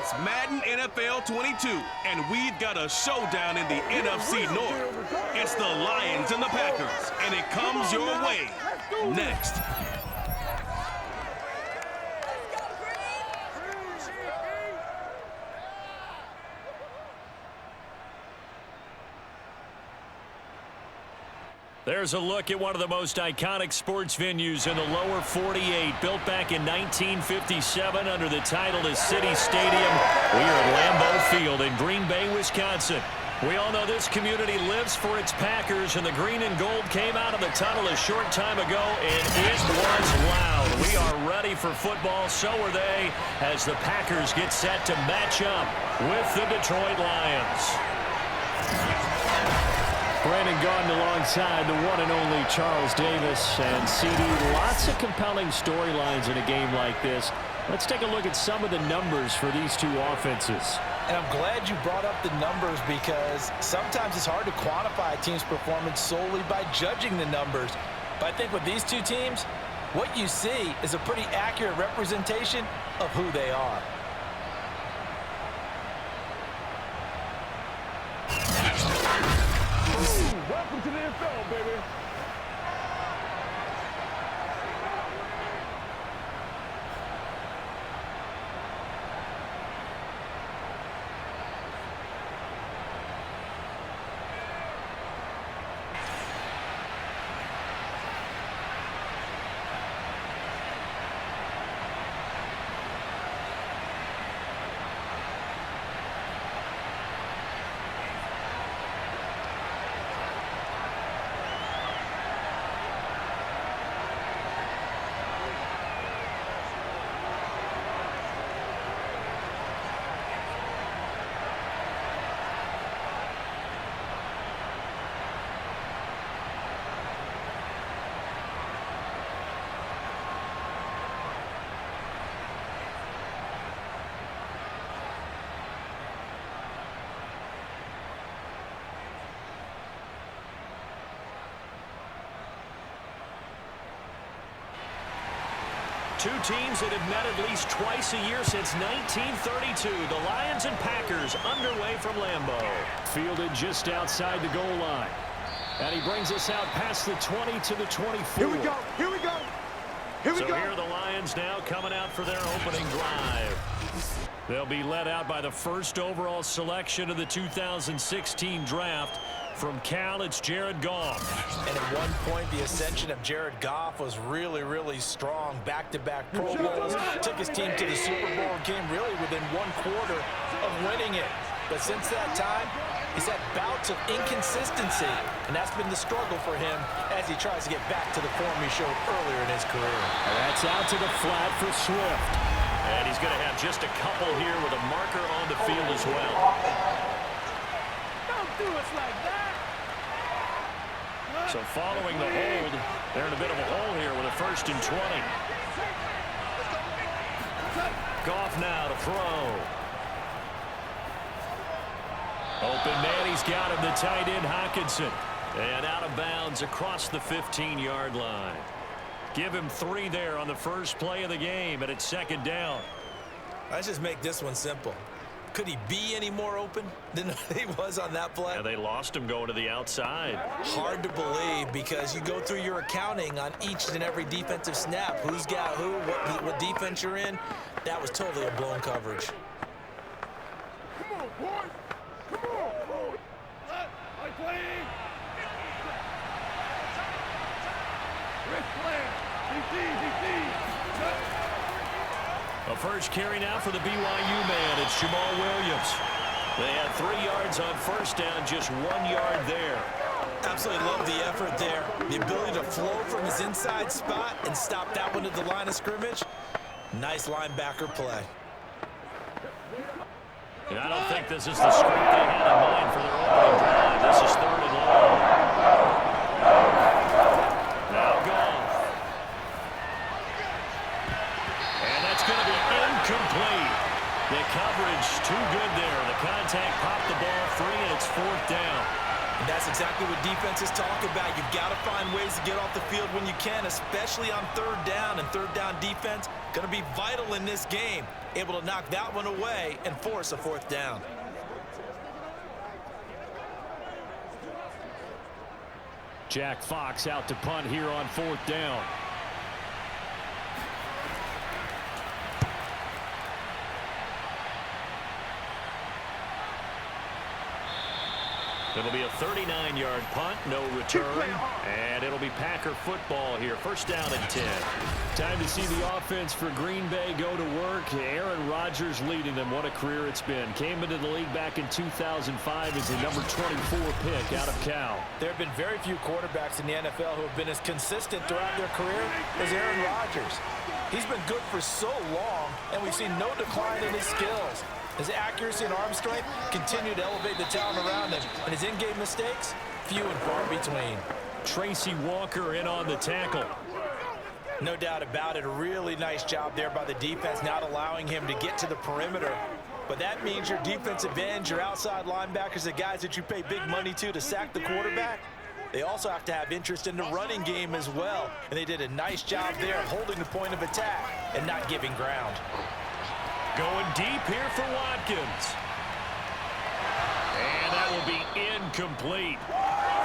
It's Madden NFL 22, and we've got a showdown in the NFC North. It's the Lions and the Packers, and it comes your way next. There's a look at one of the most iconic sports venues in the lower 48, built back in 1957 under the title of City Stadium. We are at Lambeau Field in Green Bay, Wisconsin. We all know this community lives for its Packers, and the green and gold came out of the tunnel a short time ago, and it was loud. We are ready for football, so are they, as the Packers get set to match up with the Detroit Lions. Brandon Gaudin alongside the one and only Charles Davis. And CD, lots of compelling storylines in a game like this. Let's take a look at some of the numbers for these two offenses. And I'm glad you brought up the numbers, because sometimes it's hard to quantify a team's performance solely by judging the numbers. But I think with these two teams, what you see is a pretty accurate representation of who they are. Welcome to the NFL, baby. Two teams that have met at least twice a year since 1932. The Lions and Packers underway from Lambeau. Fielded just outside the goal line. And he brings us out past the 20 to the 24. Here we go. Here we go. Here we go. So here are the Lions now coming out for their opening drive. They'll be led out by the first overall selection of the 2016 draft. From Cal, it's Jared Goff. And at one point, the ascension of Jared Goff was really, really strong. Back-to-back Pro Bowls, took his team to the Super Bowl, and came really within one quarter of winning it. But since that time, he's had bouts of inconsistency, and that's been the struggle for him as he tries to get back to the form he showed earlier in his career. And that's out to the flat for Swift. And he's going to have just a couple here with a marker on the field as well. Don't do us like that. So following the hold, they're in a bit of a hole here with a 1st and 20. Goff now to throw. Open man, he's got him, the tight end Hockenson. And out of bounds across the 15-yard line. Give him 3 there on the first play of the game, and it's 2nd down. Let's just make this one simple. Could he be any more open than he was on that play? Yeah, they lost him going to the outside. Hard to believe, because you go through your accounting on each and every defensive snap. Who's got who, what defense you're in. That was totally a blown coverage. Come on, boys. Come on. I'm playing. Risk plan. DC. A first carry now for the BYU man. It's Jamal Williams. They had 3 yards on 1st down, just 1 yard there. Absolutely love the effort there. The ability to flow from his inside spot and stop that one at the line of scrimmage. Nice linebacker play. Yeah, I don't think this is the script they had in mind for their opening drive. This is 3rd and long. Now Goff. And that's going to be incomplete. The coverage too good there. The contact popped the ball free, and it's 4th down. And that's exactly what defenses talk about. You've got to find ways to get off the field when you can, especially on third down. And third down defense going to be vital in this game. Able to knock that one away and force a fourth down. Jack Fox out to punt here on fourth down. It'll be a 39-yard punt, no return, and it'll be Packer football here. First down and 10. Time to see the offense for Green Bay go to work. Aaron Rodgers leading them. What a career it's been. Came into the league back in 2005 as the number 24 pick out of Cal. There have been very few quarterbacks in the NFL who have been as consistent throughout their career as Aaron Rodgers. He's been good for so long, and we've seen no decline in his skills. His accuracy and arm strength continue to elevate the talent around him, and his in-game mistakes, few and far between. Tracy Walker in on the tackle. No doubt about it. A really nice job there by the defense, not allowing him to get to the perimeter. But that means your defensive ends, your outside linebackers, the guys that you pay big money to sack the quarterback, they also have to have interest in the running game as well. And they did a nice job there of holding the point of attack and not giving ground. Going deep here for Watkins. And that will be incomplete.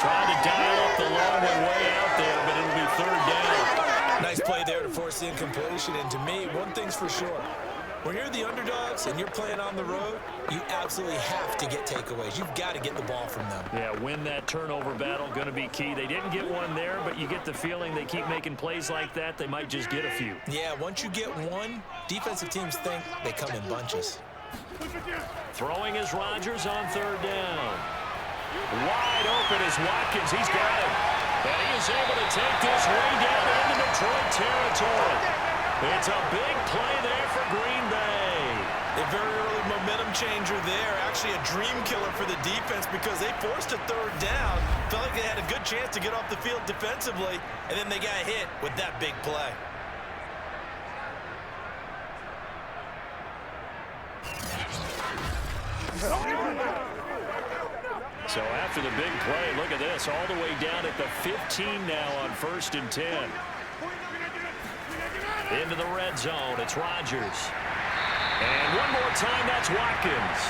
Trying to dial up the long way out there, but it'll be third down. Nice play there to force the incompletion. And to me, one thing's for sure. When you're the underdogs and you're playing on the road, you absolutely have to get takeaways. You've got to get the ball from them. Yeah, win that turnover battle, going to be key. They didn't get one there, but you get the feeling they keep making plays like that, they might just get a few. Yeah, once you get one, defensive teams think they come in bunches. Throwing is Rodgers on third down. Wide open is Watkins. He's got it. And he is able to take this way down into Detroit territory. It's a big play there for Green Bay. A very early momentum changer there. Actually a dream killer for the defense because they forced a third down. Felt like they had a good chance to get off the field defensively, and then they got hit with that big play. So after the big play, look at this, all the way down at the 15 now on 1st and 10. Into the red zone, it's Rodgers. And one more time, that's Watkins.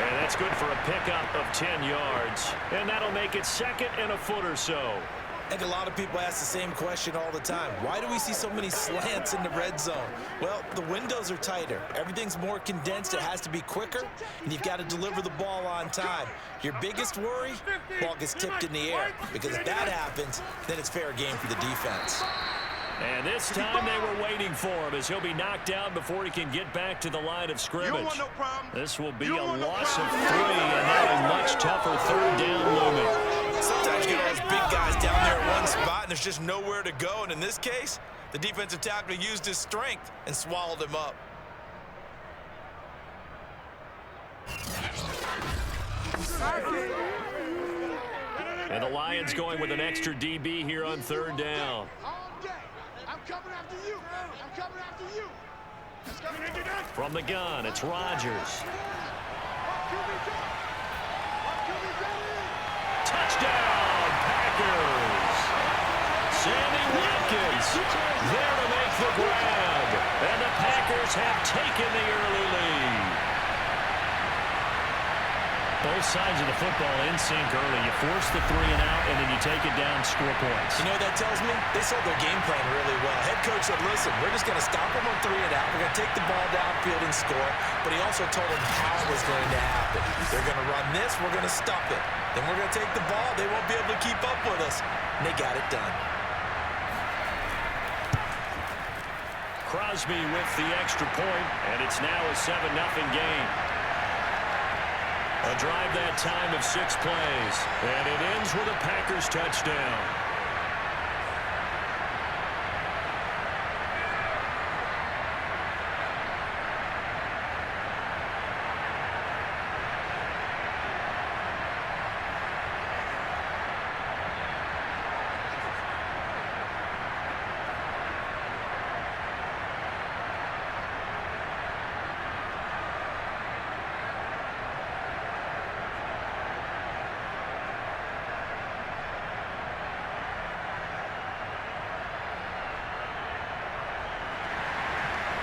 And that's good for a pickup of 10 yards. And that'll make it second and a foot or so. I think a lot of people ask the same question all the time. Why do we see so many slants in the red zone? Well, the windows are tighter. Everything's more condensed. It has to be quicker, and you've got to deliver the ball on time. Your biggest worry, ball gets tipped in the air, because if that happens, then it's fair game for the defense. And this time they were waiting for him as he'll be knocked down before he can get back to the line of scrimmage. This will be a loss of 3, and now a much tougher third down looming. Sometimes you get all those big guys down there at one spot, and there's just nowhere to go. And in this case, the defensive tackle used his strength and swallowed him up. And the Lions going with an extra DB here on third down. I'm coming after you. I'm coming after you. From the gun, it's Rodgers. Touchdown, Packers! Sammy Watkins there to make the grab. And the Packers have taken the early lead. Both sides of the football in sync early. You force the 3 and out, and then you take it down, score points. You know what that tells me? They sold their game plan really well. Head coach said, listen, we're just going to stop them on 3 and out. We're going to take the ball downfield and score. But he also told them how it was going to happen. They're going to run this. We're going to stop it. Then we're going to take the ball. They won't be able to keep up with us. And they got it done. Crosby with the extra point, and it's now a 7-0 game. A drive that time of 6 plays, and it ends with a Packers touchdown.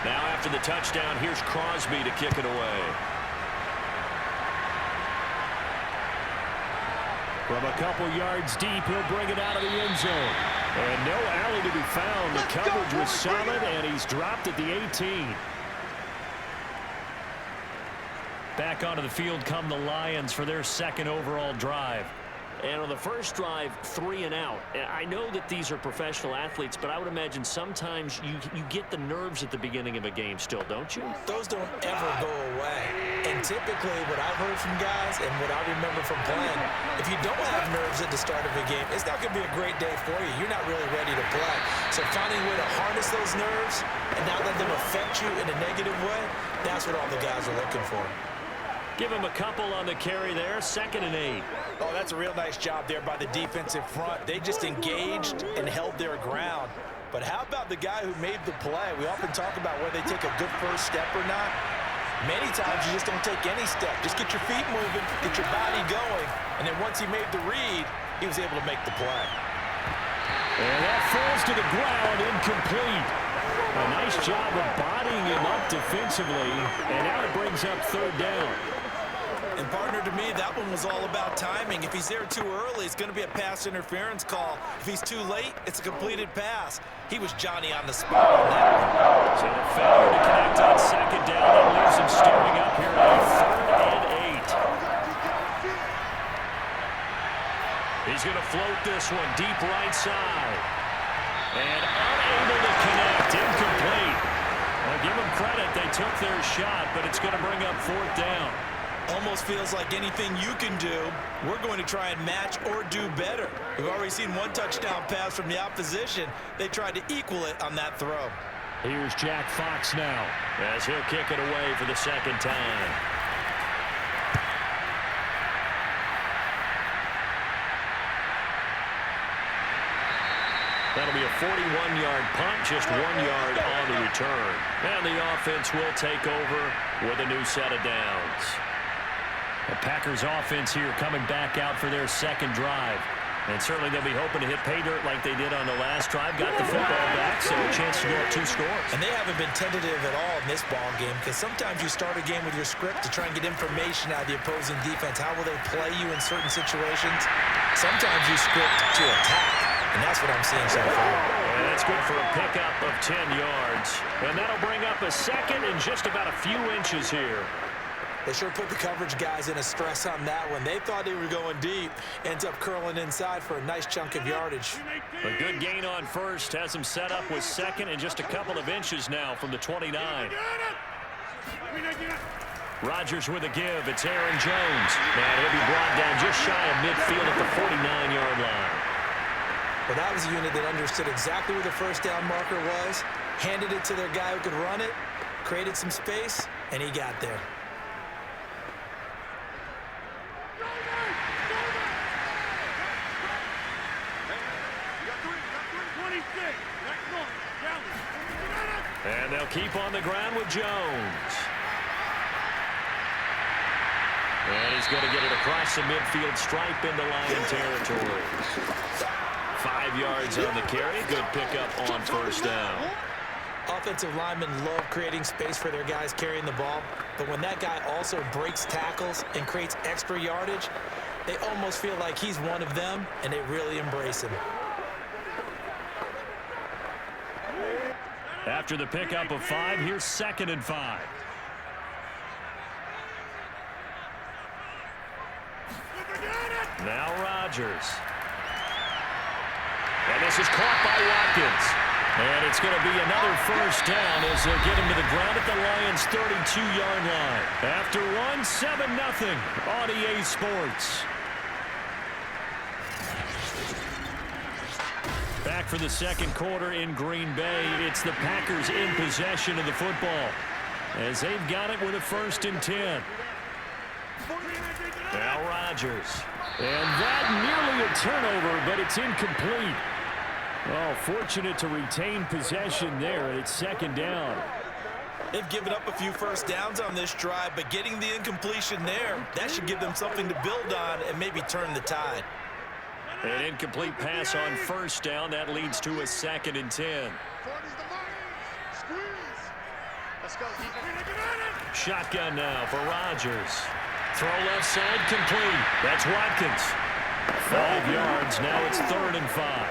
Now after the touchdown, here's Crosby to kick it away. From a couple yards deep, he'll bring it out of the end zone. And no alley to be found. The coverage was solid, and he's dropped at the 18. Back onto the field come the Lions for their second overall drive. And on the first drive, 3 and out. I know that these are professional athletes, but I would imagine sometimes you get the nerves at the beginning of a game still, don't you? Those don't ever go away. And typically what I've heard from guys and what I remember from playing, if you don't have nerves at the start of a game, it's not going to be a great day for you. You're not really ready to play. So finding a way to harness those nerves and not let them affect you in a negative way, that's what all the guys are looking for. Give him a couple on the carry there, 2nd and 8. Oh, that's a real nice job there by the defensive front. They just engaged and held their ground. But how about the guy who made the play? We often talk about whether they take a good first step or not. Many times you just don't take any step. Just get your feet moving, get your body going, and then once he made the read, he was able to make the play. And that falls to the ground, incomplete. A nice job of bodying him up defensively, and now it brings up 3rd down. And partner, to me, that one was all about timing. If he's there too early, it's going to be a pass interference call. If he's too late, it's a completed pass. He was Johnny on the spot on that one. So the failure to connect on 2nd down, that leaves him staring up here at 3rd and 8. He's going to float this one deep right side. And unable to connect, incomplete. Well, give them credit, they took their shot, but it's going to bring up 4th down. Almost feels like anything you can do, we're going to try and match or do better. We've already seen one touchdown pass from the opposition. They tried to equal it on that throw. Here's Jack Fox now, as he'll kick it away for the 2nd time. That'll be a 41-yard punt, just 1 yard on the return. And the offense will take over with a new set of downs. The Packers offense here coming back out for their 2nd drive. And certainly they'll be hoping to hit pay dirt like they did on the last drive. Got the football back, so a chance to go up 2 scores. And they haven't been tentative at all in this ball game, because sometimes you start a game with your script to try and get information out of the opposing defense. How will they play you in certain situations? Sometimes you script to attack, and that's what I'm seeing so far. And that's good for a pickup of 10 yards. And that'll bring up a 2nd and just about a few inches here. They sure put the coverage guys in a stress on that one. They thought they were going deep. Ends up curling inside for a nice chunk of yardage. A good gain on first. Has him set up with 2nd and just a couple of inches now from the 29. Rodgers with a give. It's Aaron Jones. And he'll be brought down just shy of midfield at the 49-yard line. Well, that was a unit that understood exactly where the first down marker was, handed it to their guy who could run it, created some space, and he got there. And they'll keep on the ground with Jones. And he's going to get it across the midfield stripe into Lion territory. 5 yards on the carry. Good pickup on first down. Offensive linemen love creating space for their guys carrying the ball, but when that guy also breaks tackles and creates extra yardage, they almost feel like he's one of them, and they really embrace him. After the pickup of 5, here's 2nd and 5. Now Rodgers. And this is caught by Watkins. And it's going to be another first down as they'll get him to the ground at the Lions' 32-yard line. After one, 7-0 on EA Sports. Back for the 2nd quarter in Green Bay. It's the Packers in possession of the football as they've got it with a 1st and 10. Now Rodgers. And that nearly a turnover, but it's incomplete. Oh, fortunate to retain possession there, and it's 2nd down. They've given up a few first downs on this drive, but getting the incompletion there, that should give them something to build on and maybe turn the tide. An incomplete pass on first down. That leads to a 2nd and 10. Let's go, defense. Shotgun now for Rodgers. Throw left side complete. That's Watkins. 5 yards. Now it's 3rd and 5.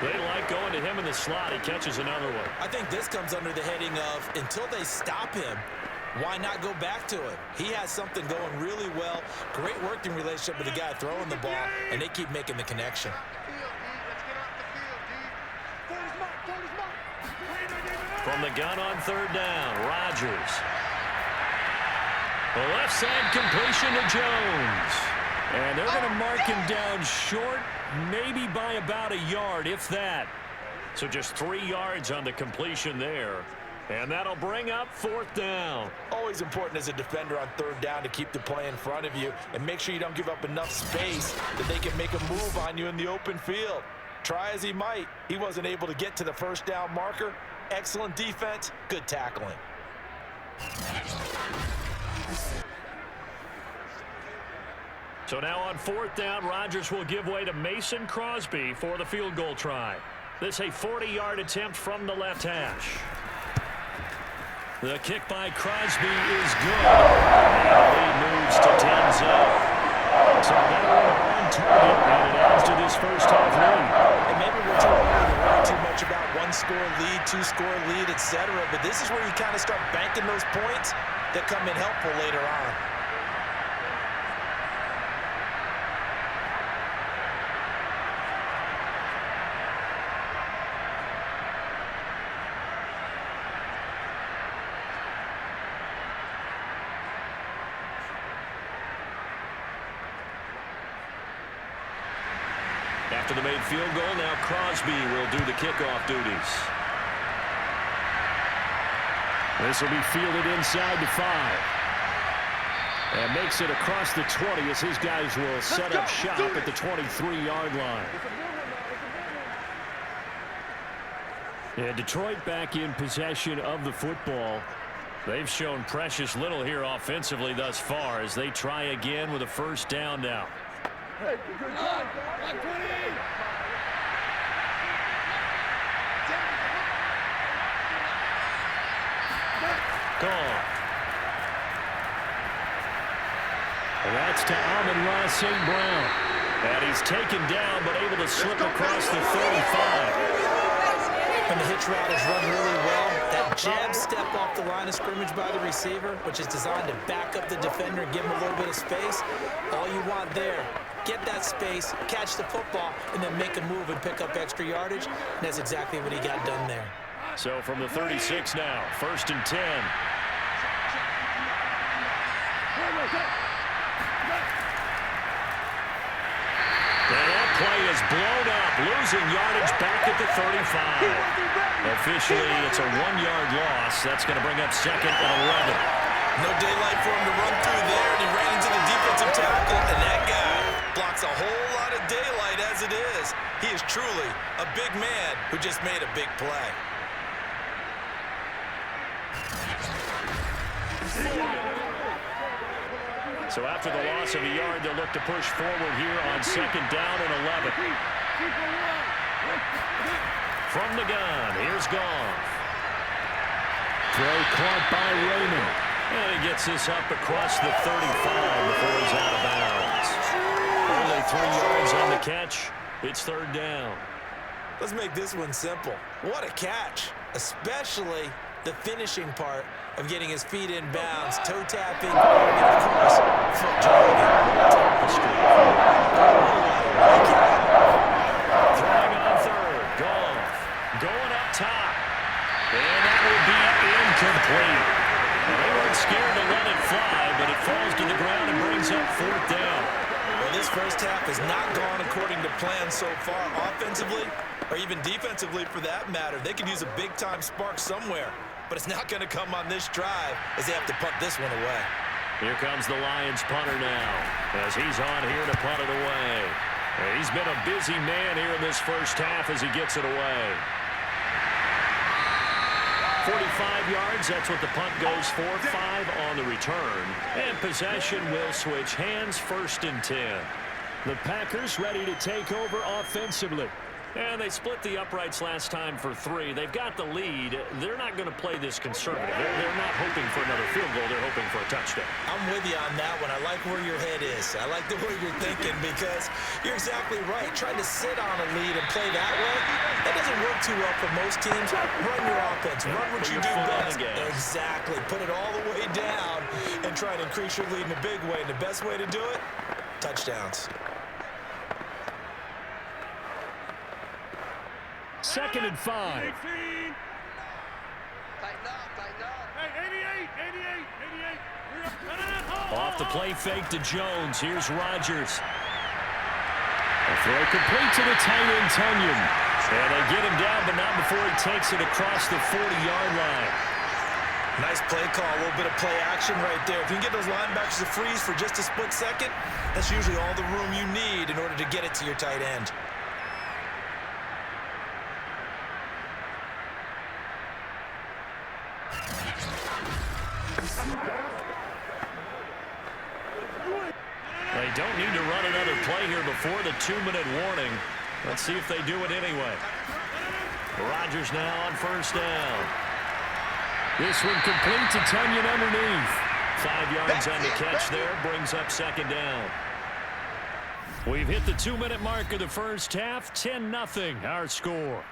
They like going to him in the slot. He catches another one. I think this comes under the heading of until they stop him, why not go back to it? He has something going really well. Great working relationship with the guy throwing the ball, and they keep making the connection. From the gun on 3rd down, Rodgers. The left side completion to Jones. And they're going to mark him down short, maybe by about a yard, if that. So just 3 yards on the completion there. And that'll bring up 4th down. Always important as a defender on 3rd down to keep the play in front of you and make sure you don't give up enough space that they can make a move on you in the open field. Try as he might, he wasn't able to get to the 1st down marker. Excellent defense, good tackling. So now on 4th down, Rodgers will give way to Mason Crosby for the field goal try. This a 40-yard attempt from the left hash. The kick by Crosby is good. And the lead moves to 10-0. So that on target, and it adds to this first half lead. And maybe we're too worried to worry too much about 1-score lead, 2-score lead, etc. But this is where you kind of start banking those points that come in helpful later on. After the made field goal, now Crosby will do the kickoff duties. This will be fielded inside the 5. And makes it across the 20 as his guys will set up shop at the 23-yard line. And Detroit back in possession of the football. They've shown precious little here offensively thus far as they try again with a 1st down now. Gone. And that's to Amon-Ra St. Brown. And he's taken down but able to slip across the 35. And the hitch route is run really well. That jab step off the line of scrimmage by the receiver, which is designed to back up the defender and give him a little bit of space. All you want there, get that space, catch the football, and then make a move and pick up extra yardage. And that's exactly what he got done there. So from the 36 now, 1st and 10. And that play is blown up, losing yardage back at the 35. Officially, it's a 1-yard loss. That's going to bring up 2nd and 11. No daylight for him to run through there, and he ran into the defensive tackle, and that guy blocks a whole lot of daylight as it is. He is truly a big man who just made a big play. So after the loss of a yard, they'll look to push forward here on 2nd down and 11. From the gun, here's Goff. Throw caught by Raymond. And he gets this up across the 35 before he's out of bounds. Only 3 yards on the catch. It's 3rd down. Let's make this one simple. What a catch, especially the finishing part of getting his feet in bounds, toe tapping, and of course, foot jogging. Throwing on 3rd, Goff going up top, and that will be incomplete. They weren't scared to let it fly, but it falls to the ground and brings up 4th down. Well, this first half has not gone according to plan so far offensively, or even defensively for that matter. They could use a big-time spark somewhere, but it's not going to come on this drive as they have to punt this one away. Here comes the Lions punter now as he's on here to punt it away. And he's been a busy man here in this first half as he gets it away. 45 yards, that's what the punt goes for. 5 on the return. And possession will switch hands, 1st and 10. The Packers ready to take over offensively. And they split the uprights last time for 3. They've got the lead. They're not going to play this conservative. They're not hoping for another field goal. They're hoping for a touchdown. I'm with you on that one. I like where your head is. I like the way you're thinking because you're exactly right. Trying to sit on a lead and play that way, that doesn't work too well for most teams. Run your offense. Run what you do best. Exactly. Put it all the way down and try to increase your lead in a big way. And the best way to do it, touchdowns. 2nd and 5. Tighten up, tighten up. Hey, 88. Off the play fake to Jones. Here's Rodgers. A throw complete to the tight end, Tunyon. And they get him down, but not before he takes it across the 40-yard line. Nice play call, a little bit of play action right there. If you can get those linebackers to freeze for just a split second, that's usually all the room you need in order to get it to your tight end. They don't need to run another play here before the 2-minute warning. Let's see if they do it anyway. Rodgers now on 1st down. This one complete to Tunyon underneath. 5 yards on the catch there. Brings up 2nd down. We've hit the 2-minute mark of the first half. 10-0 our score.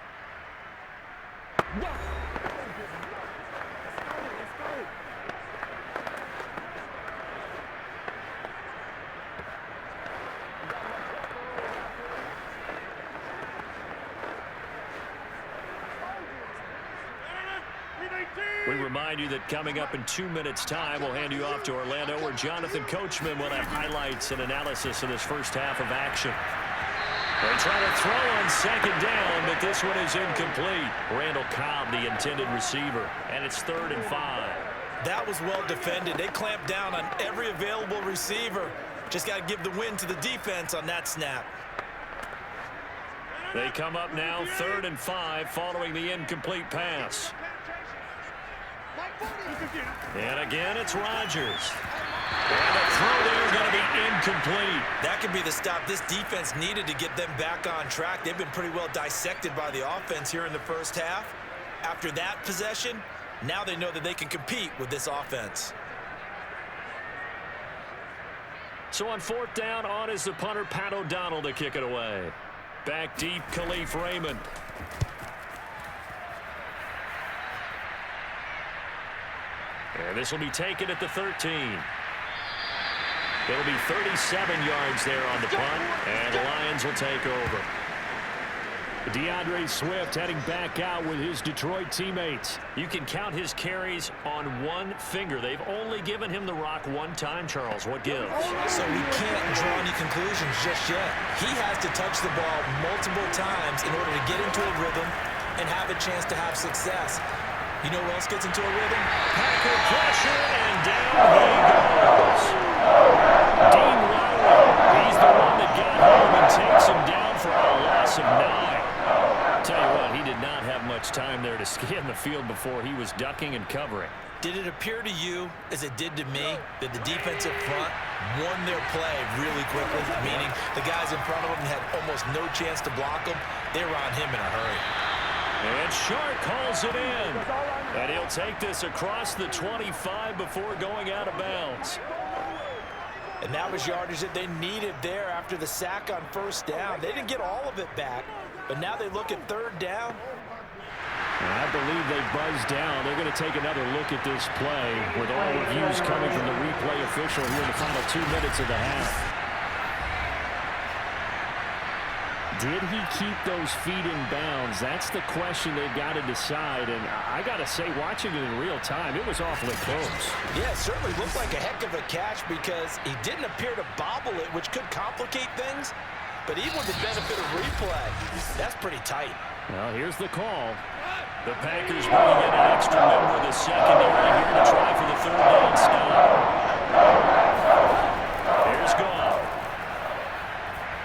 We remind you that coming up in 2 minutes' time, we'll hand you off to Orlando, where Jonathan Coachman will have highlights and analysis of this first half of action. They try to throw on 2nd down, but this one is incomplete. Randall Cobb, the intended receiver, and it's 3rd and 5. That was well defended. They clamped down on every available receiver. Just got to give the win to the defense on that snap. They come up now 3rd and 5 following the incomplete pass. And again, it's Rodgers. And the throw there is going to be incomplete. That could be the stop this defense needed to get them back on track. They've been pretty well dissected by the offense here in the first half. After that possession, now they know that they can compete with this offense. So on 4th down, on is the punter, Pat O'Donnell, to kick it away. Back deep, Khalif Raymond. And this will be taken at the 13. It'll be 37 yards there on the punt, and the Lions will take over. DeAndre Swift heading back out with his Detroit teammates. You can count his carries on one finger. They've only given him the rock one time, Charles. What gives? So we can't draw any conclusions just yet. He has to touch the ball multiple times in order to get into a rhythm and have a chance to have success. You know who else gets into a rhythm? Packer pressure, and down he goes. Dean Lowry, he's the one that got home and takes him down for a loss of 9. Tell you what, he did not have much time there to scan the field before he was ducking and covering. Did it appear to you, as it did to me, that the defensive front won their play really quickly? Meaning the guys in front of them had almost no chance to block him. They were on him in a hurry. And Shark calls it in. And he'll take this across the 25 before going out of bounds. And that was yardage that they needed there after the sack on 1st down. They didn't get all of it back, but now they look at 3rd down. I believe they buzzed down. They're going to take another look at this play with all reviews coming from the replay official here in the final 2 minutes of the half. Did he keep those feet in bounds? That's the question they've got to decide. And I got to say, watching it in real time, it was awfully close. Yeah, it certainly looked like a heck of a catch because he didn't appear to bobble it, which could complicate things. But even with the benefit of replay, that's pretty tight. Well, here's the call. The Packers bringing in an extra member of the secondary here to try for the 3rd down stop. Here's Goff.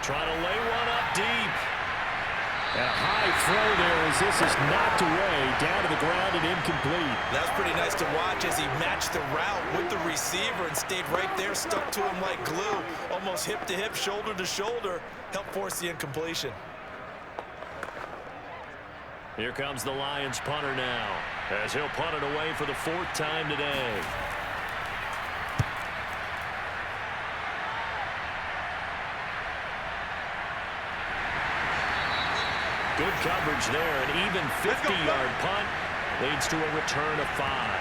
Trying to lay one up deep. A high throw there as this is knocked away, down to the ground and incomplete. That's pretty nice to watch as he matched the route with the receiver and stayed right there, stuck to him like glue, almost hip to hip, shoulder to shoulder, helped force the incompletion. Here comes the Lions punter now, as he'll punt it away for the 4th time today. Good coverage there. An even 50-yard punt leads to a return of 5.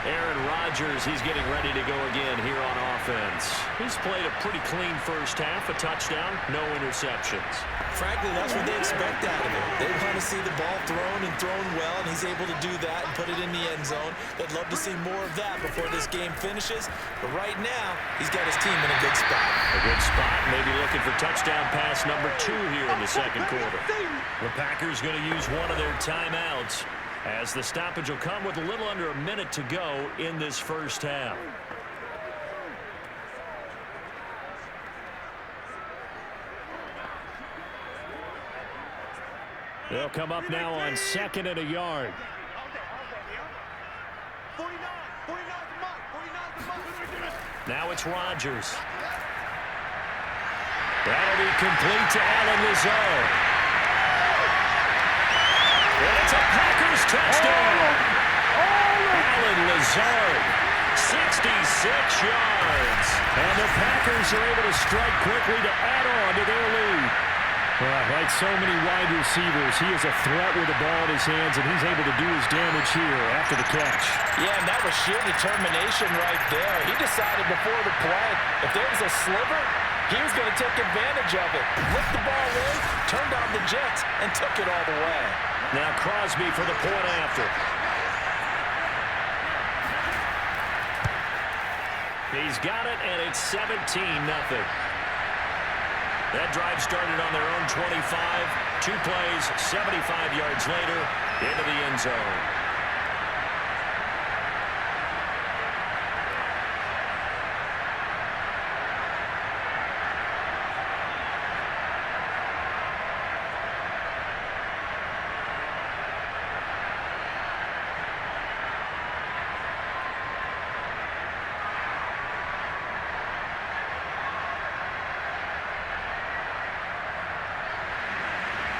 Aaron Rodgers, he's getting ready to go again here on offense. He's played a pretty clean first half, a touchdown, no interceptions. Frankly, that's what they expect out of him. They want to see the ball thrown and thrown well, and he's able to do that and put it in the end zone. They'd love to see more of that before this game finishes. But right now, he's got his team in a good spot. A good spot, maybe looking for touchdown pass number 2 here in the second quarter. The Packers going to use one of their timeouts, as the stoppage will come with a little under a minute to go in this first half. They'll come up now on 2nd and a yard. Now it's Rodgers. That'll be complete to Alan Lazard. And it's a Packers touchdown. Alan Lazard, 66 yards. And the Packers are able to strike quickly to add on to their lead. Like so many wide receivers, he is a threat with the ball in his hands, and he's able to do his damage here after the catch. Yeah, and that was sheer determination right there. He decided before the play, if there was a sliver, he was going to take advantage of it. Lift the ball in, turned on the jets, and took it all the way. Now Crosby for the point after. He's got it, and it's 17-0. That drive started on their own 25. 2 plays, 75 yards later, into the end zone.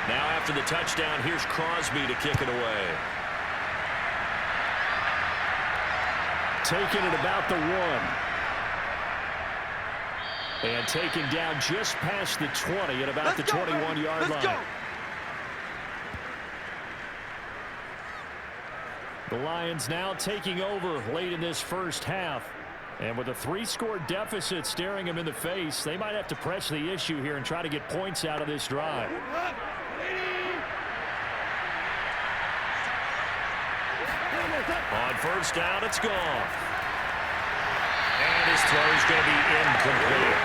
Now after the touchdown, here's Crosby to kick it away. Taking it about the 1. And taken down just past the 20 at about the 21-yard line. The Lions now taking over late in this first half. And with a 3-score deficit staring them in the face, they might have to press the issue here and try to get points out of this drive. On first down, it's Goff. And his throw is going to be incomplete.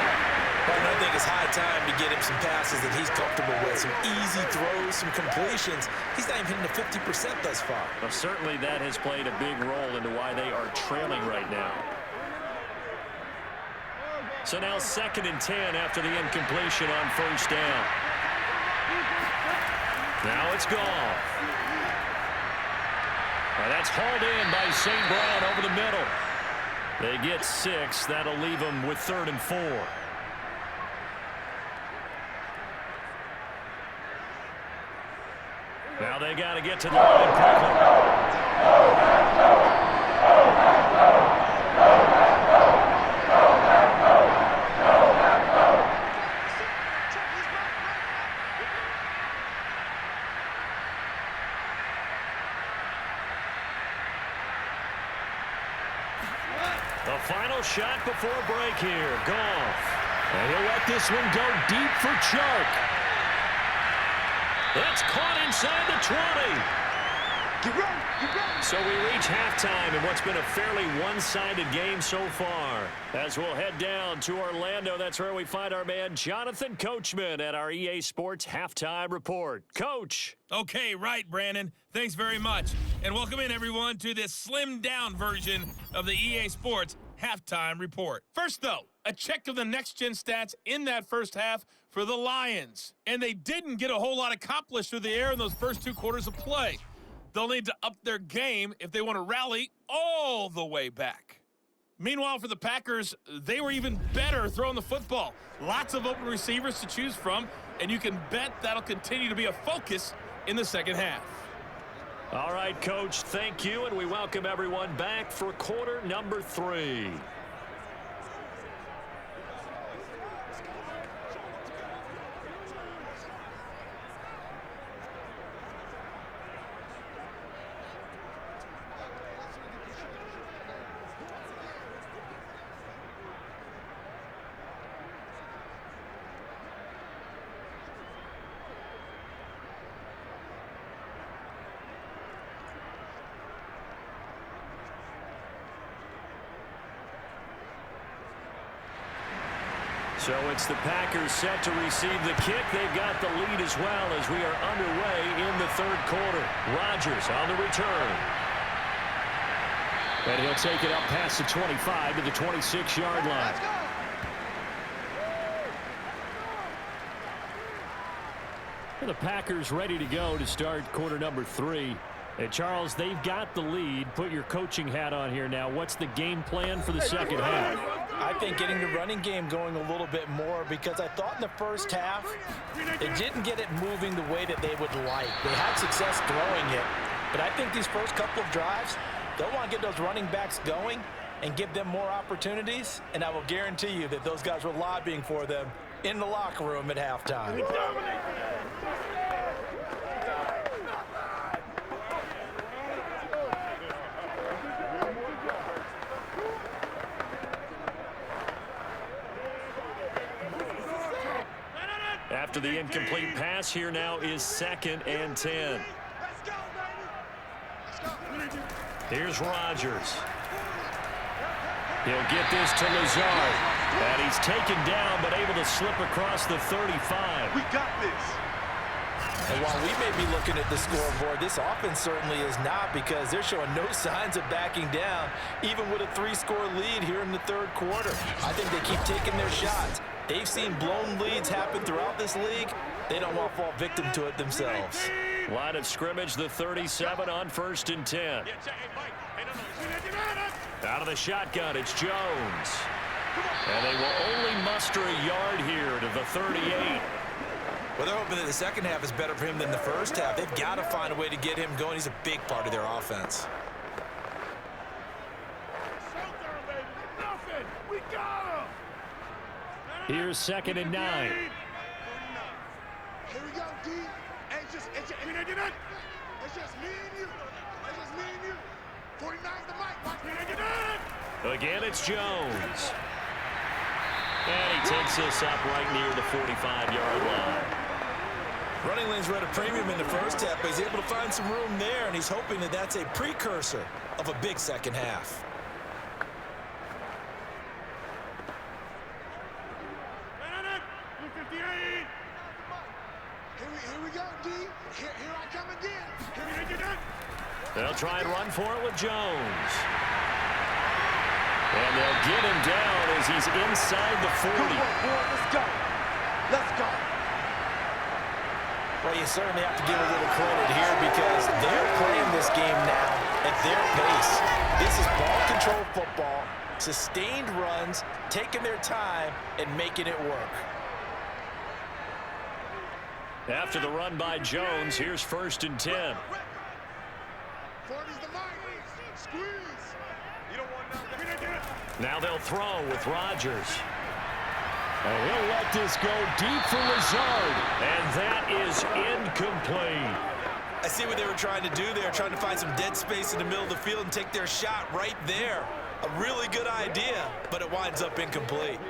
Well, I think it's high time to get him some passes that he's comfortable with. Some easy throws, some completions. He's not even hitting the 50% thus far. Well, certainly that has played a big role into why they are trailing right now. So now 2nd and 10 after the incompletion on first down. Now it's Goff. Now that's hauled in by St. Brown over the middle. They get 6. That'll leave them with 3rd and 4. Now they got to get to the line quickly. The final shot before break here. Goff. And he'll let this one go deep for Chark. That's caught inside the 20. So we reach halftime in what's been a fairly one-sided game so far. As we'll head down to Orlando, that's where we find our man Jonathan Coachman at our EA Sports Halftime Report. Coach. Okay, right, Brandon. Thanks very much. And welcome in, everyone, to this slimmed-down version of the EA Sports Halftime Report. First, though, a check of the next-gen stats in that first half for the Lions. And they didn't get a whole lot accomplished through the air in those first 2 quarters of play. They'll need to up their game if they want to rally all the way back. Meanwhile, for the Packers, they were even better throwing the football. Lots of open receivers to choose from, and you can bet that'll continue to be a focus in the second half. All right, Coach, thank you, and we welcome everyone back for quarter number 3. So it's the Packers set to receive the kick. They've got the lead as well as we are underway in the third quarter. Rodgers on the return. And he'll take it up past the 25 to the 26-yard line. The Packers ready to go to start quarter number 3. And Charles, they've got the lead. Put your coaching hat on here now. What's the game plan for the second half? I think getting the running game going a little bit more, because I thought in the first half they didn't get it moving the way that they would like. They had success throwing it, but I think these first couple of drives, they'll want to get those running backs going and give them more opportunities, and I will guarantee you that those guys were lobbying for them in the locker room at halftime. After the incomplete pass, here now is 2nd and 10. Here's Rodgers. He'll get this to Lazard. And he's taken down, but able to slip across the 35. We got this. And while we may be looking at the scoreboard, this offense certainly is not, because they're showing no signs of backing down, even with a 3-score lead here in the third quarter. I think they keep taking their shots. They've seen blown leads happen throughout this league. They don't want to fall victim to it themselves. Line of scrimmage, the 37 on 1st and 10. Out of the shotgun, it's Jones. And they will only muster a yard here to the 38. Well, they're hoping that the second half is better for him than the first half. They've got to find a way to get him going. He's a big part of their offense. Here's 2nd and 9. Here we go, D. It's just me and you. It's just me and you. 49's the mic. Watch me. Again, it's Jones. And he takes this up right near the 45-yard line. Running lanes were at a premium in the first half, but he's able to find some room there, and he's hoping that that's a precursor of a big second half. Here we go, D. Here I come again. They'll try and run for it with Jones. And they'll get him down as he's inside the 40. Come on, boy, let's go. Let's go. Well, you certainly have to give a little credit here, because they're playing this game now at their pace. This is ball control football, sustained runs, taking their time, and making it work. After the run by Jones, here's 1st and 10. 40's the mic. Squeeze. You don't want nothing. Now they'll throw with Rodgers. And he'll let this go deep for Lazard. And that is incomplete. I see what they were trying to do there, trying to find some dead space in the middle of the field and take their shot right there. A really good idea, but it winds up incomplete.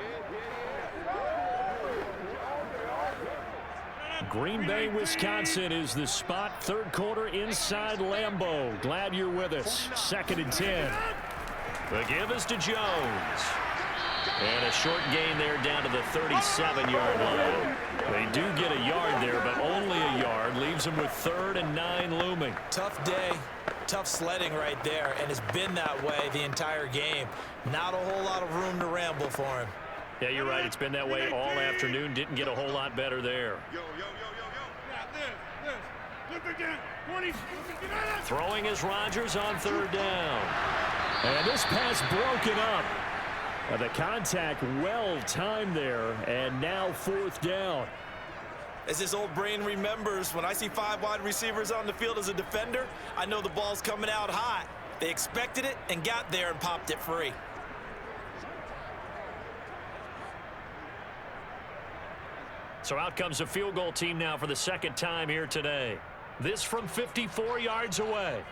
Green Bay, Wisconsin is the spot. Third quarter inside Lambeau. Glad you're with us. 2nd and 10. The give is to Jones. And a short gain there down to the 37-yard line. They do get a yard there, but only a yard. Leaves them with 3rd and 9 looming. Tough day, tough sledding right there, and it's been that way the entire game. Not a whole lot of room to ramble for him. Yeah, you're right. It's been that way all afternoon. Didn't get a whole lot better there. Throwing is Rodgers on 3rd down. And this pass broken up. The contact well timed there, and now 4th down. As this old brain remembers, when I see 5 wide receivers on the field as a defender, I know the ball's coming out hot. They expected it and got there and popped it free. So out comes a field goal team now for the second time here today. This from 54 yards away.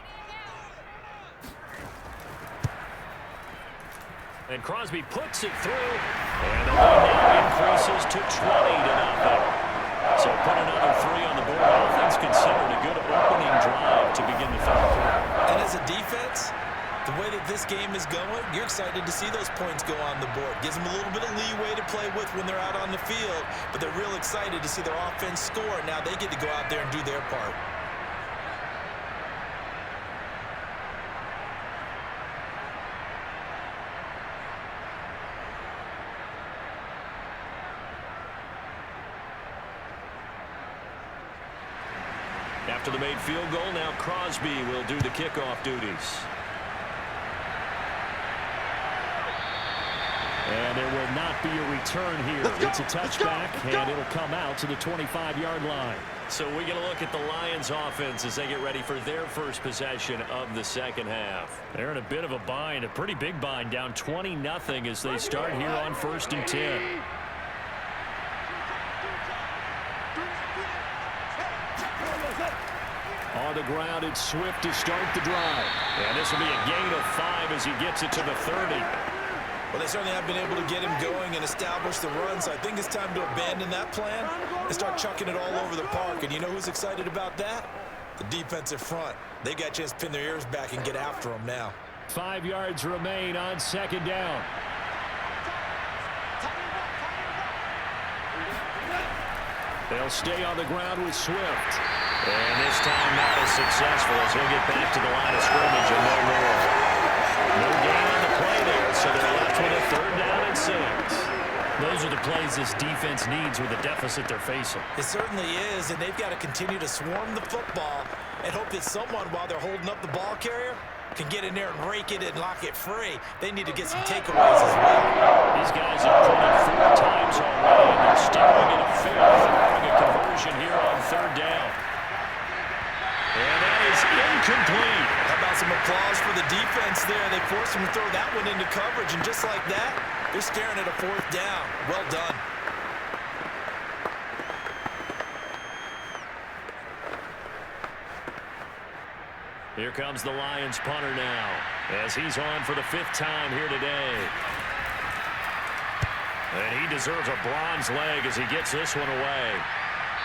And Crosby puts it through. And the lead now increases to 20-0. So put another 3 on the board. All things considered, a good opening drive to begin the third quarter. And as a defense, the way that this game is going, you're excited to see those points go on the board. Gives them a little bit of leeway to play with when they're out on the field, but they're real excited to see their offense score. Now they get to go out there and do their part. After the made field goal, now Crosby will do the kickoff duties. And there will not be a return here. It's a touchback, and it'll come out to the 25-yard line. So we get a look at the Lions offense as they get ready for their first possession of the second half. They're in a bit of a bind, a pretty big bind, down 20-0 as they start here on 1st and 10. On the ground, it's Swift to start the drive. And this will be a gain of 5 as he gets it to the 30. Well, they certainly have been able to get him going and establish the run, so I think it's time to abandon that plan and start chucking it all over the park. And you know who's excited about that? The defensive front. They got a chance to pin their ears back and get after him now. 5 yards remain on 2nd down. They'll stay on the ground with Swift. And this time not as successful as he'll get back to the line of scrimmage and no more. No gain on the play there, so they're left with a 3rd down and 6. Those are the plays this defense needs with the deficit they're facing. It certainly is, and they've got to continue to swarm the football and hope that someone, while they're holding up the ball carrier, can get in there and rake it and lock it free. They need to get some takeaways as well. These guys have put it 4 times already, and they're still in a 5th, having a conversion here on 3rd down. And that is incomplete. How about some applause for the defense there? They forced him to throw that one into coverage, and just like that, they're staring at a 4th down. Well done. Here comes the Lions punter now, as he's on for the 5th time here today. And he deserves a bronze leg as he gets this one away.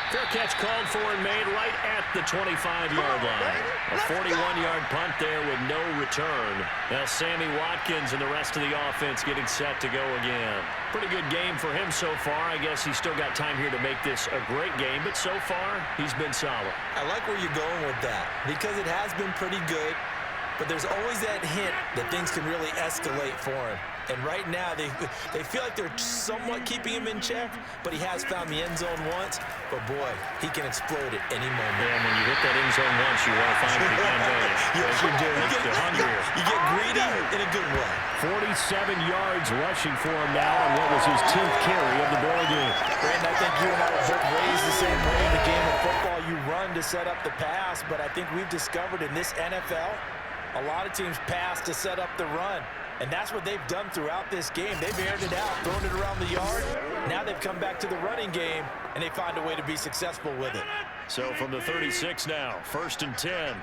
Fair catch called for and made right at the 25-yard line. A 41-yard punt there with no return. Now Sammy Watkins and the rest of the offense getting set to go again. Pretty good game for him so far. I guess he's still got time here to make this a great game, but so far he's been solid. I like where you're going with that because it has been pretty good, but there's always that hint that things can really escalate for him. And right now, they feel like they're somewhat keeping him in check, but he has found the end zone once. But, boy, he can explode at any moment. And when you hit that end zone once, you want to find it again, don't you? Yes, you do. You're hungrier. You get greedy in a good way. 47 yards rushing for him now on what was his 10th carry of the ball game. Brandon, I think you and I were both raised the same way in the game of football. You run to set up the pass, but I think we've discovered in this NFL, a lot of teams pass to set up the run. And that's what they've done throughout this game. They've aired it out, thrown it around the yard. Now they've come back to the running game, and they find a way to be successful with it. So from the 36 now, 1st and 10.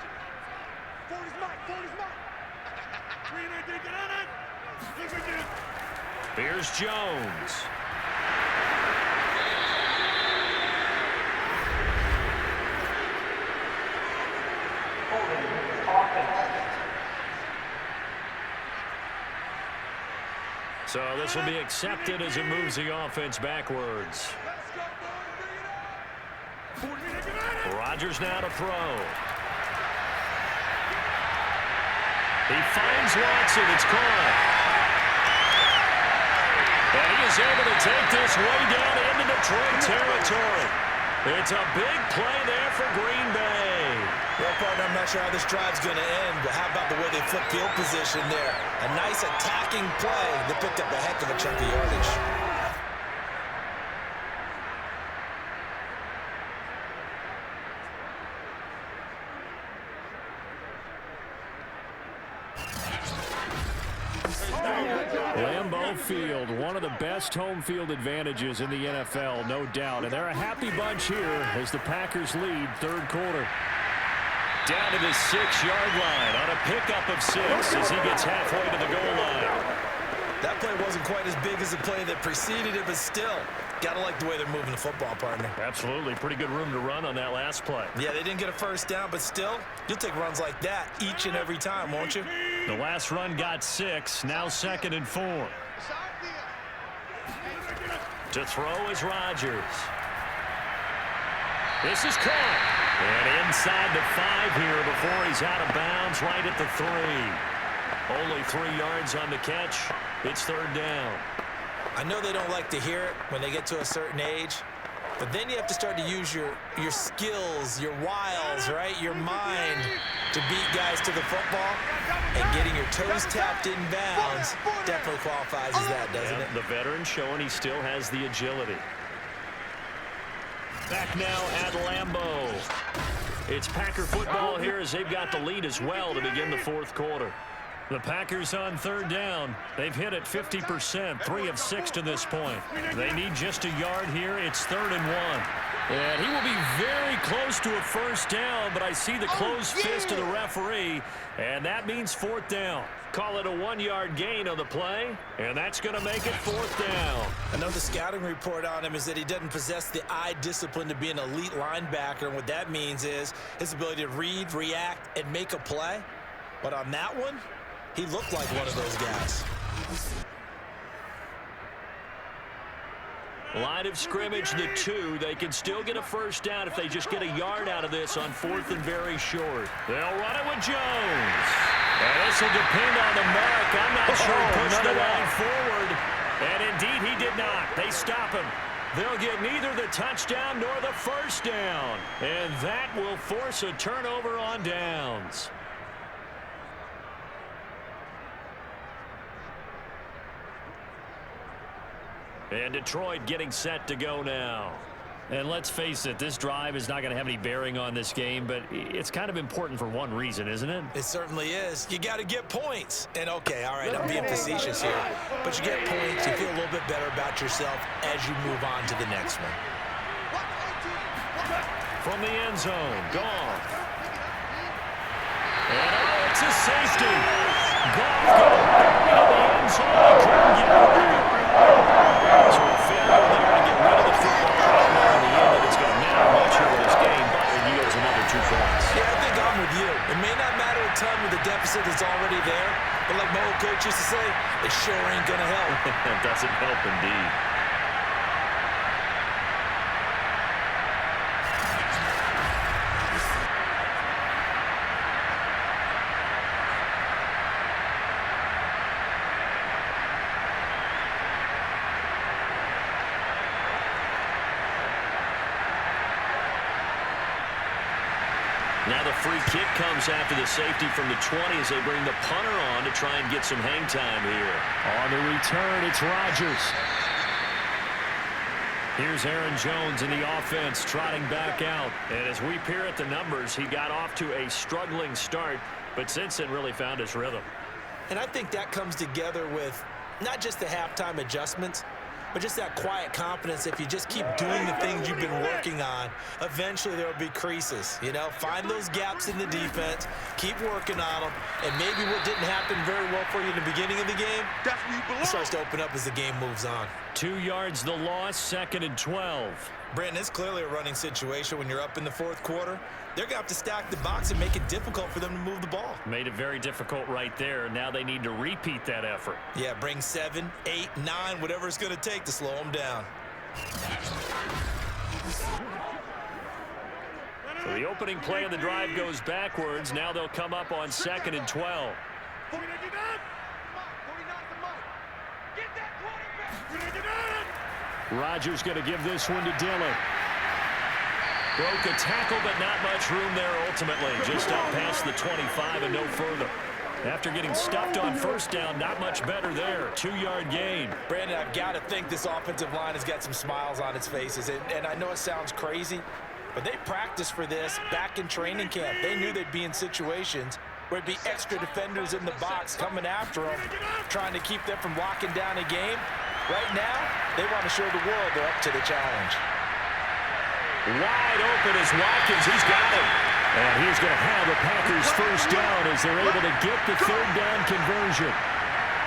Here's Jones. So this will be accepted as it moves the offense backwards. Rodgers now to throw. He finds Watson. It's caught. And he is able to take this way down into Detroit territory. It's a big play there for Green Bay. Well, partner, I'm not sure how this drive's going to end, but how about the way they flip field position there? A nice attacking play that picked up a heck of a chunk of yardage. Lambeau Field, one of the best home field advantages in the NFL, no doubt. And they're a happy bunch here as the Packers lead third quarter. Down to the 6-yard line on a pickup of 6 as he gets halfway to the goal line. That play wasn't quite as big as the play that preceded it, but still, gotta like the way they're moving the football, partner. Absolutely. Pretty good room to run on that last play. Yeah, they didn't get a first down, but still, you'll take runs like that each and every time, won't you? The last run got 6, now 2nd and 4. To throw is Rodgers. This is caught. And inside the 5 here before he's out of bounds, right at the 3. Only 3 yards on the catch. It's third down. I know they don't like to hear it when they get to a certain age, but then you have to start to use your skills, your wiles, right? Your mind to beat guys to the football. And getting your toes tapped in bounds definitely qualifies as that, doesn't it? The veteran showing he still has the agility. Back now at Lambeau. It's Packer football here as they've got the lead as well to begin the fourth quarter. The Packers on third down. They've hit it 50%, 3 of 6 to this point. They need just a yard here. It's 3rd and 1. And he will be very close to a first down, but I see the closed fist of the referee, and that means 4th down. Call it a 1-yard gain on the play, and that's going to make it 4th down. I know the scouting report on him is that he doesn't possess the eye discipline to be an elite linebacker, and what that means is his ability to read, react, and make a play. But on that one, he looked like one of those guys. Line of scrimmage, the 2. They can still get a first down if they just get a yard out of this on 4th and very short. They'll run it with Jones. And this will depend on the mark. I'm not sure he pushed the line forward. And indeed, he did not. They stop him. They'll get neither the touchdown nor the first down. And that will force a turnover on downs. And Detroit getting set to go now. And let's face it, this drive is not going to have any bearing on this game, but it's kind of important for one reason, isn't it? It certainly is. You got to get points. And okay, all right, I'm being facetious here, but you get points, you feel a little bit better about yourself as you move on to the next one. From the end zone, Goff. And oh, it's a safety. Goff going to the end zone. Couldn't get it. So a failure there to get rid of the football. In the end, it's going to matter much here with this game, but it yields another 2 points. Yeah, I think I'm with you. It may not matter a ton with the deficit that's already there, but like my old coach used to say, it sure ain't going to help. It doesn't help indeed. Now the free kick comes after the safety from the 20 as they bring the punter on to try and get some hang time here. On the return, it's Rodgers. Here's Aaron Jones in the offense trotting back out. And as we peer at the numbers, he got off to a struggling start, but since then really found his rhythm. And I think that comes together with not just the halftime adjustments, but just that quiet confidence. If you just keep doing the things you've been working on, eventually there will be creases. You know, find those gaps in the defense, keep working on them, and maybe what didn't happen very well for you in the beginning of the game starts to open up as the game moves on. 2 yards the loss, 2nd and 12. Brandon, it's clearly a running situation when you're up in the fourth quarter. They're going to have to stack the box and make it difficult for them to move the ball. Made it very difficult right there. Now they need to repeat that effort. Yeah, bring 7, 8, 9, whatever it's going to take to slow them down. So the opening play of the drive goes backwards. Now they'll come up on 2nd and 12. Rodgers going to give this one to Dillon. Broke a tackle, but not much room there ultimately. Just up past the 25 and no further. After getting stuffed on first down, not much better there. 2-yard gain. Brandon, I've got to think this offensive line has got some smiles on its faces. And I know it sounds crazy, but they practiced for this back in training camp. They knew they'd be in situations where it'd be extra defenders in the box coming after them, trying to keep them from locking down a game. Right now, they want to show the world they're up to the challenge. Wide open is Watkins. He's got it. And he's going to have the Packers first down as they're able to get the third down conversion.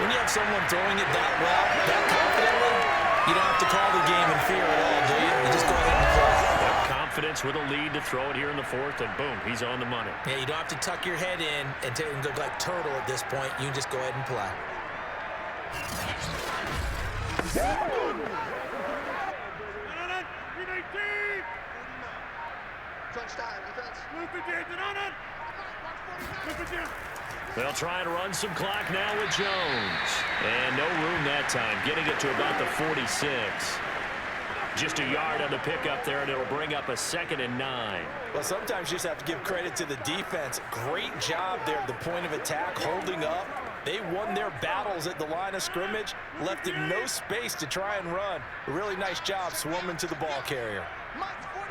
When you have someone throwing it that well, that confidently, you don't have to call the game in fear at all, do you? You just go ahead and play. Confidence with a lead to throw it here in the fourth, and boom, he's on the money. Yeah, you don't have to tuck your head in and look like turtle at this point. You can just go ahead and play. They'll try and run some clock now with Jones. And no room that time, getting it to about the 46. Just a yard on the pickup there, and it'll bring up a 2nd and 9. Well, sometimes you just have to give credit to the defense. Great job there at the point of attack, holding up. They won their battles at the line of scrimmage, left him no space to try and run. A really nice job swarming to the ball carrier. Mike's 49.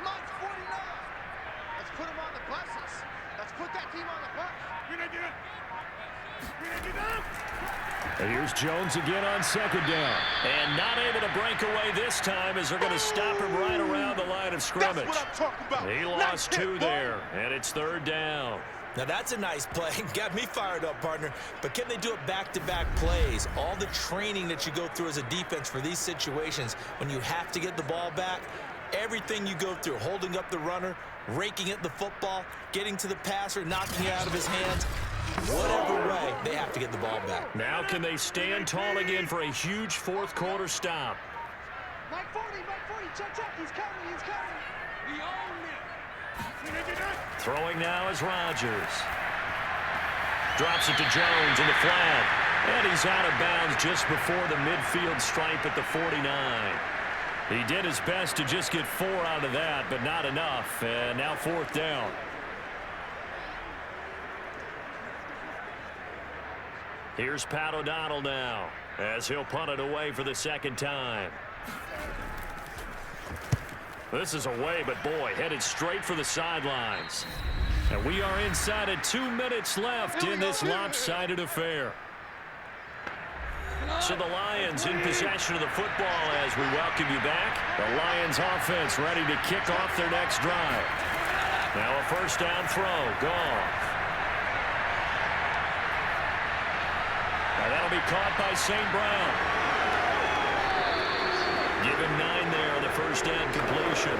Mike's 49. Let's put him on the buses. Let's put that team on the bus. And here's Jones again on 2nd down. And not able to break away this time as they're going to stop him right around the line of scrimmage. That's what I'm talking about. He lost 2 there, and it's 3rd down. Now that's a nice play. Got me fired up, partner. But can they do it back-to-back plays? All the training that you go through as a defense for these situations, when you have to get the ball back, everything you go through, holding up the runner, raking at the football, getting to the passer, knocking it out of his hands, whatever way, they have to get the ball back. Now can they stand tall again for a huge 4th quarter stop? Mike 40, check, he's coming. We own it. Throwing now is Rodgers. Drops it to Jones in the flat. And he's out of bounds just before the midfield stripe at the 49. He did his best to just get 4 out of that, but not enough. And now 4th down. Here's Pat O'Donnell now as he'll punt it away for the 2nd time. This is away, but boy, headed straight for the sidelines. And we are inside of 2 minutes left in this lopsided affair. So the Lions in possession of the football as we welcome you back. The Lions offense ready to kick off their next drive. Now a 1st down throw. Goff. Now that'll be caught by St. Brown. Give him 9 there on the 1st down completion.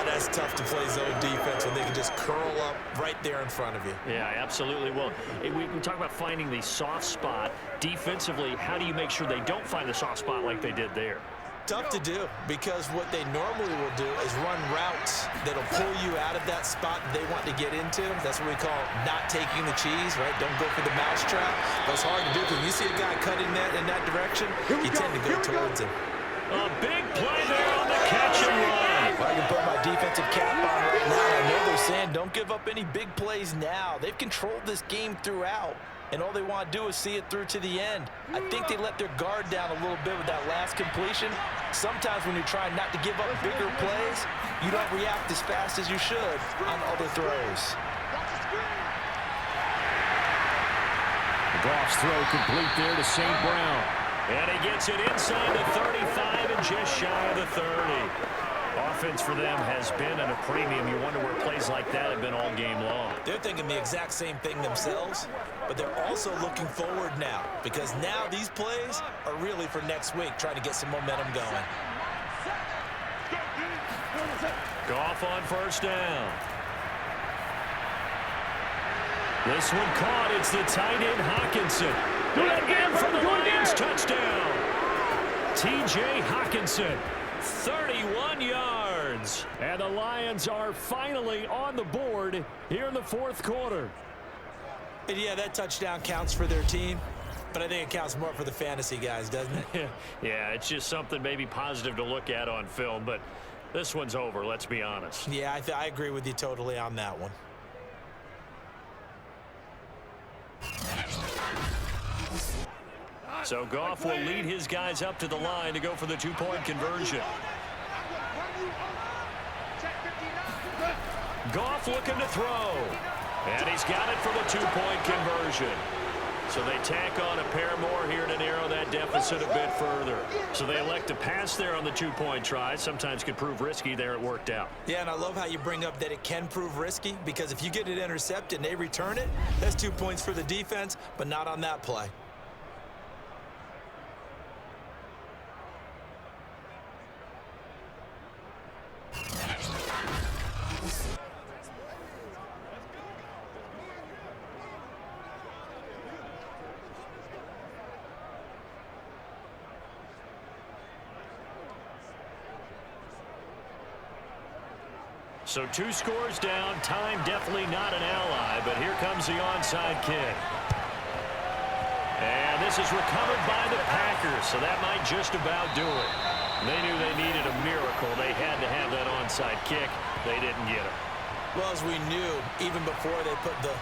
That's tough to play zone defense when they can just curl up right there in front of you. Yeah, absolutely. Well, we talk about finding the soft spot. Defensively, how do you make sure they don't find the soft spot like they did there? Tough to do, because what they normally will do is run routes that'll pull you out of that spot that they want to get into. That's what we call not taking the cheese, right? Don't go for the mousetrap. But it's hard to do because when you see a guy cutting that in that direction, you tend to go towards him. A big play there on the catch and run. Well, I can put my defensive cap on right now. I know they're saying don't give up any big plays now. They've controlled this game throughout, and all they want to do is see it through to the end. I think they let their guard down a little bit with that last completion. Sometimes when you're trying not to give up bigger plays, you don't react as fast as you should on other throws. Goff's throw complete there to St. Brown. And he gets it inside the 35 and just shy of the 30. Offense for them has been at a premium. You wonder where plays like that have been all game long. They're thinking the exact same thing themselves, but they're also looking forward now, because now these plays are really for next week, trying to get some momentum going. Goff on 1st down. This one caught. It's the tight end Hockenson. Again for the Lions, touchdown. T.J. Hockenson, 31 yards. And the Lions are finally on the board here in the 4th quarter. And yeah, that touchdown counts for their team, but I think it counts more for the fantasy guys, doesn't it? Yeah, it's just something maybe positive to look at on film, but this one's over, let's be honest. Yeah, I agree with you totally on that one. So Goff will lead his guys up to the line to go for the 2-point conversion. Goff looking to throw. And he's got it for the two-point conversion. So they tack on a pair more here to narrow that deficit a bit further. So they elect to pass there on the two-point try. Sometimes can prove risky. There it worked out. Yeah, and I love how you bring up that it can prove risky, because if you get it intercepted and they return it, that's 2 points for the defense, but not on that play. So 2 scores down. Time definitely not an ally, but here comes the onside kick. And this is recovered by the Packers, so that might just about do it. They knew they needed a miracle. They had to have that onside kick. They didn't get it. Well, as we knew, even before they put the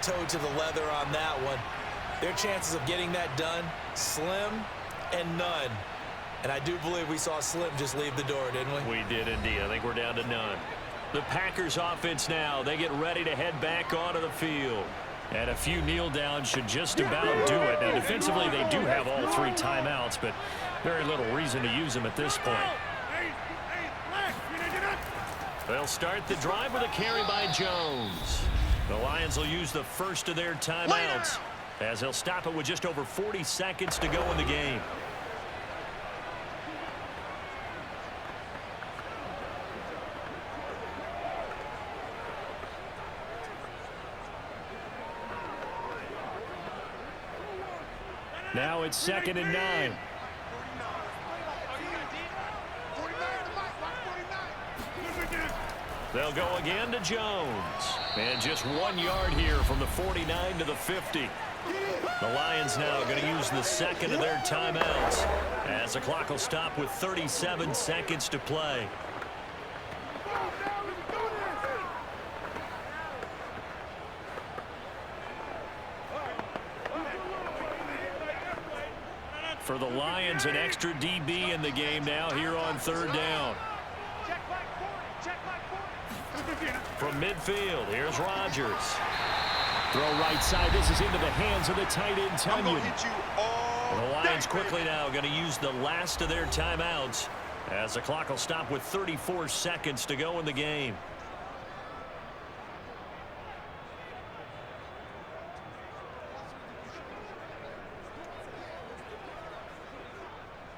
toe to the leather on that one, their chances of getting that done, slim and none. And I do believe we saw Slim just leave the door, didn't we? We did indeed. I think we're down to none. The Packers offense now, they get ready to head back onto the field. And a few kneel downs should just about do it. Now, defensively, they do have all 3 timeouts, but very little reason to use them at this point. They'll start the drive with a carry by Jones. The Lions will use the first of their timeouts, as they'll stop it with just over 40 seconds to go in the game. Now it's 2nd and 9. They'll go again to Jones. And just 1 yard here from the 49 to the 50. The Lions now going to use the second of their timeouts, as the clock will stop with 37 seconds to play. For the Lions, an extra DB in the game now here on 3rd down. From midfield, here's Rodgers. Throw right side. This is into the hands of the tight end, Tunyon. The Lions quickly now going to use the last of their timeouts, as the clock will stop with 34 seconds to go in the game.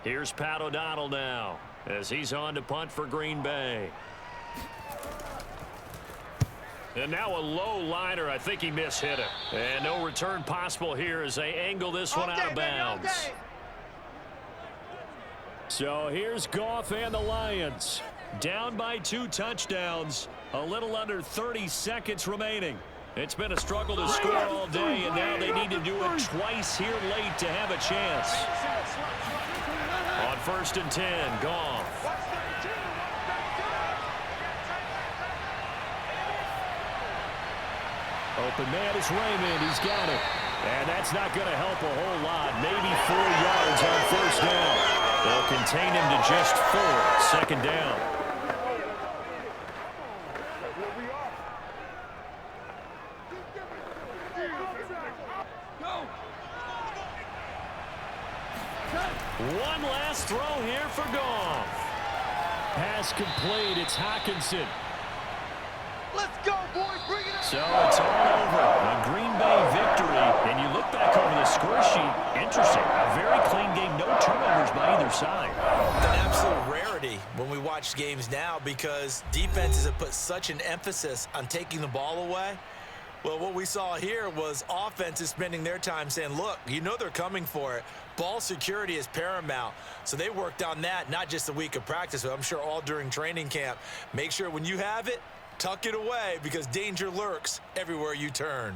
Here's Pat O'Donnell now, as he's on to punt for Green Bay. And now a low liner. I think he mishit it. And no return possible here as they angle this one out of bounds. So here's Goff and the Lions. Down by 2 touchdowns. A little under 30 seconds remaining. It's been a struggle to score all day, and now they need to do it twice here late to have a chance. On 1st and 10, Goff. Open man is Raymond. He's got it. And that's not going to help a whole lot. Maybe 4 yards on 1st down. They'll contain him to just 4. 2nd down. One last throw here for Goff. Pass complete. It's Hockenson. Let's go, boys. Bring it up. So it's all over. A Green Bay victory. And you look back over the score sheet. Interesting. A very clean game. No turnovers by either side. An absolute rarity when we watch games now, because defenses have put such an emphasis on taking the ball away. Well, what we saw here was offenses spending their time saying, look, you know they're coming for it. Ball security is paramount. So they worked on that, not just a week of practice, but I'm sure all during training camp. Make sure when you have it, tuck it away, because danger lurks everywhere you turn.